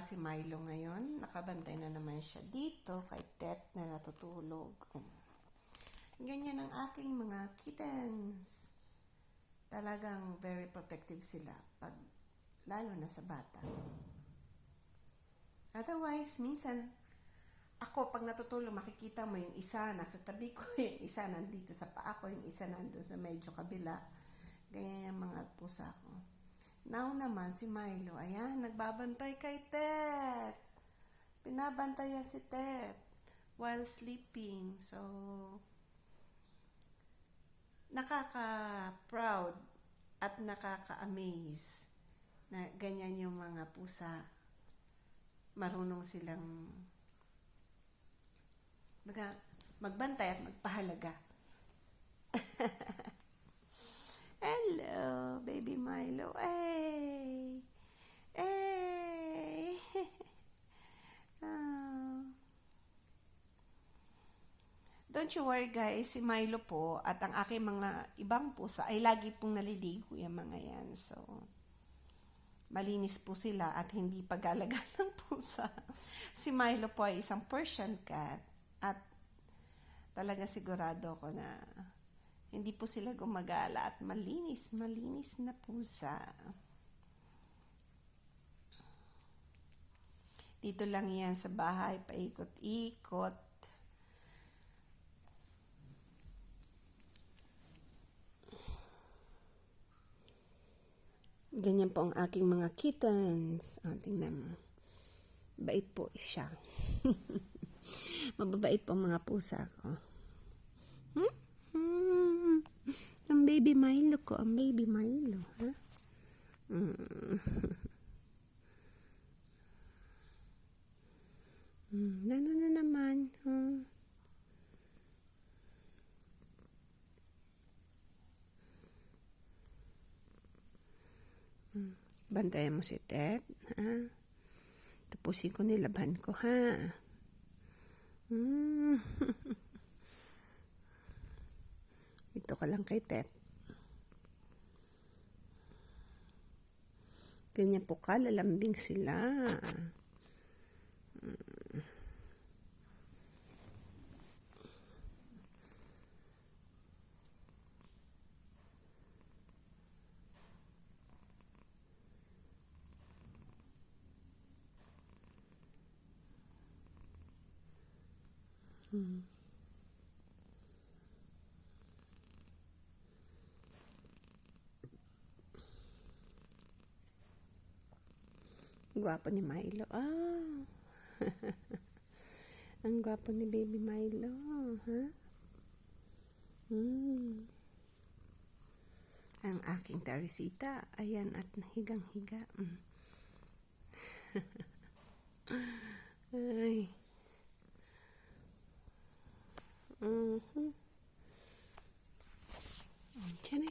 si Milo ngayon. Nakabantay na naman siya dito kay Tet na natutulog. Ganyan ang aking mga kittens. Talagang very protective sila lalo na sa bata. Otherwise, minsan ako pag natutulog makikita mo yung isa nasa tabi ko, yung isa nandito sa paa ko, yung isa nandun sa medyo kabila. Ganyan yung mga pusa ko. Now naman, si Milo, ayan, nagbabantay kay Tet. Pinabantayan si Tet while sleeping. So, nakaka-proud at nakaka-amaze na ganyan yung mga pusa. Marunong silang magbantay at magpahalaga. Hello, baby Milo. Hey! Hey! Oh. Don't you worry guys, si Milo po at ang aking mga ibang pusa ay lagi pong naliligo yung mga yan. So, malinis po sila at hindi pag-alaga ng pusa. Si Milo po ay isang Persian cat at talaga sigurado ko na hindi po sila gumagala at malinis na pusa. Dito lang yan sa bahay, paikot-ikot. Ganyan po ang aking mga kittens. Tingnan mo. Bait po siya. Mababait po ang mga pusa ko. Ang baby Milo ko. Ang baby Milo. Ha? Ano na naman? Bantayan mo si Tet. Ha? Tapusin ko nilaban ko. Ha? Ito ka lang kay Tet. Ganyan po ka, lalambing sila. Gwapo ni Milo. Ang gwapo ni baby Milo. Ha? Ang aking Teresita. Ayan at higang-higa. Ay. Tiyan